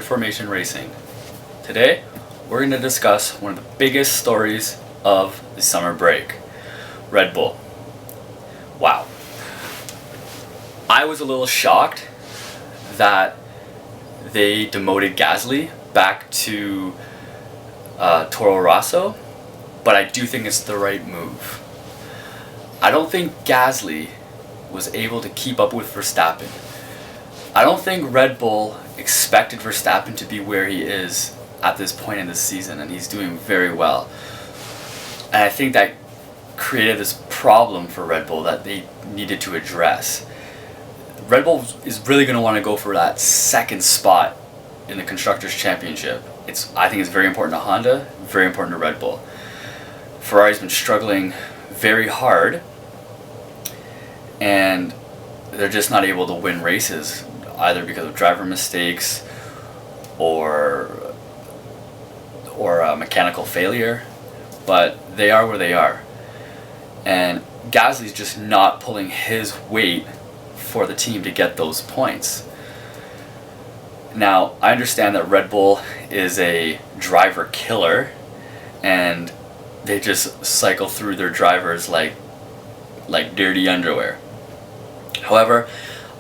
Formation Racing. Today, we're going to discuss one of the biggest stories of the summer break, Red Bull. Wow. I was a little shocked that they demoted Gasly back to Toro Rosso, but I do think it's the right move. I don't think Gasly was able to keep up with Verstappen. I don't think Red Bull expected Verstappen to be where he is at this point in the season, and he's doing very well. And I think that created this problem for Red Bull that they needed to address. Red Bull is really going to want to go for that second spot in the Constructors' Championship. I think it's very important to Honda, very important to Red Bull. Ferrari's been struggling very hard, and they're just not able to win races, either because of driver mistakes or mechanical failure, but they are where they are. And Gasly's just not pulling his weight for the team to get those points. Now, I understand that Red Bull is a driver killer, and they just cycle through their drivers like dirty underwear. However,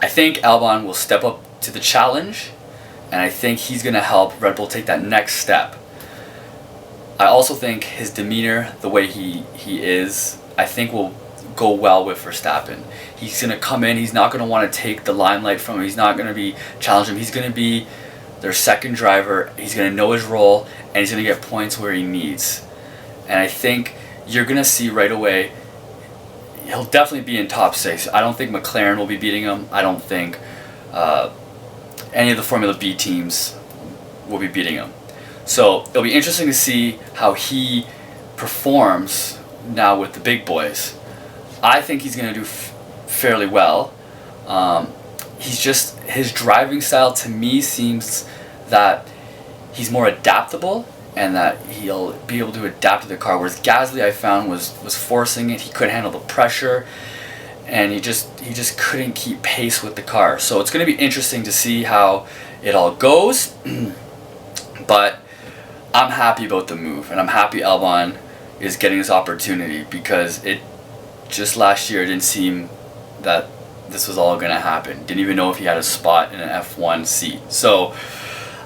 I think Albon will step up to the challenge, and I think he's going to help Red Bull take that next step. I also think his demeanor, the way he is, I think will go well with Verstappen. He's going to come in, he's not going to want to take the limelight from him, he's not going to be challenge him, he's going to be their second driver, he's going to know his role, and he's going to get points where he needs. And I think you're going to see right away, he'll definitely be in top 6. I don't think McLaren will be beating him. I don't think any of the Formula B teams will be beating him. So it'll be interesting to see how he performs now with the big boys. I think he's going to do fairly well. His driving style to me seems that he's more adaptable, and that he'll be able to adapt to the car. Whereas Gasly, I found, was forcing it. He couldn't handle the pressure, and he just couldn't keep pace with the car. So it's going to be interesting to see how it all goes. But I'm happy about the move, and I'm happy Albon is getting this opportunity, because it just last year it didn't seem that this was all going to happen. Didn't even know if he had a spot in an F1 seat. So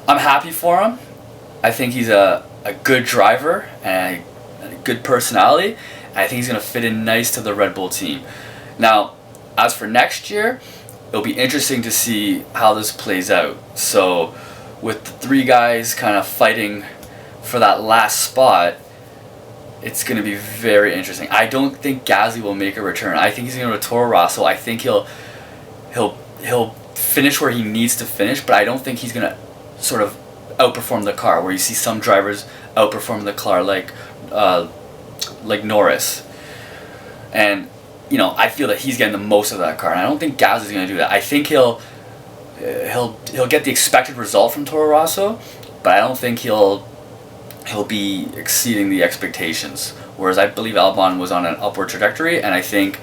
I'm happy for him. I think he's a good driver and a good personality. And I think he's going to fit in nice to the Red Bull team. Now, as for next year, it'll be interesting to see how this plays out. So, with the three guys kind of fighting for that last spot, it's going to be very interesting. I don't think Gasly will make a return. I think he's going to go to Toro Rosso. I think he'll finish where he needs to finish, but I don't think he's going to sort of outperform the car, where you see some drivers outperform the car like Norris. And I feel that he's getting the most of that car, and I don't think Gasly's going to do that. I think he'll get the expected result from Toro Rosso, but I don't think he'll be exceeding the expectations. Whereas I believe Albon was on an upward trajectory, and I think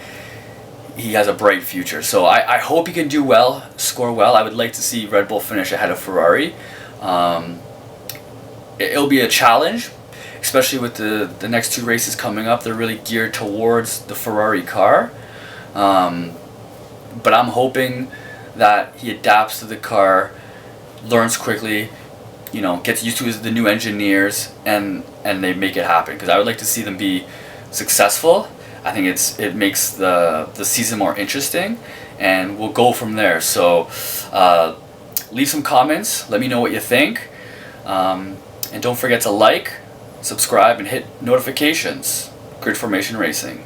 he has a bright future. So I hope he can do well, score well. I would like to see Red Bull finish ahead of Ferrari. It'll be a challenge, especially with the next two races coming up. They're really geared towards the Ferrari car. But I'm hoping that he adapts to the car, learns quickly, gets used to the new engineers, and they make it happen. Because I would like to see them be successful. I think it makes the season more interesting, and we'll go from there. So leave some comments. Let me know what you think. And don't forget to like, subscribe, and hit notifications. Grid Formation Racing.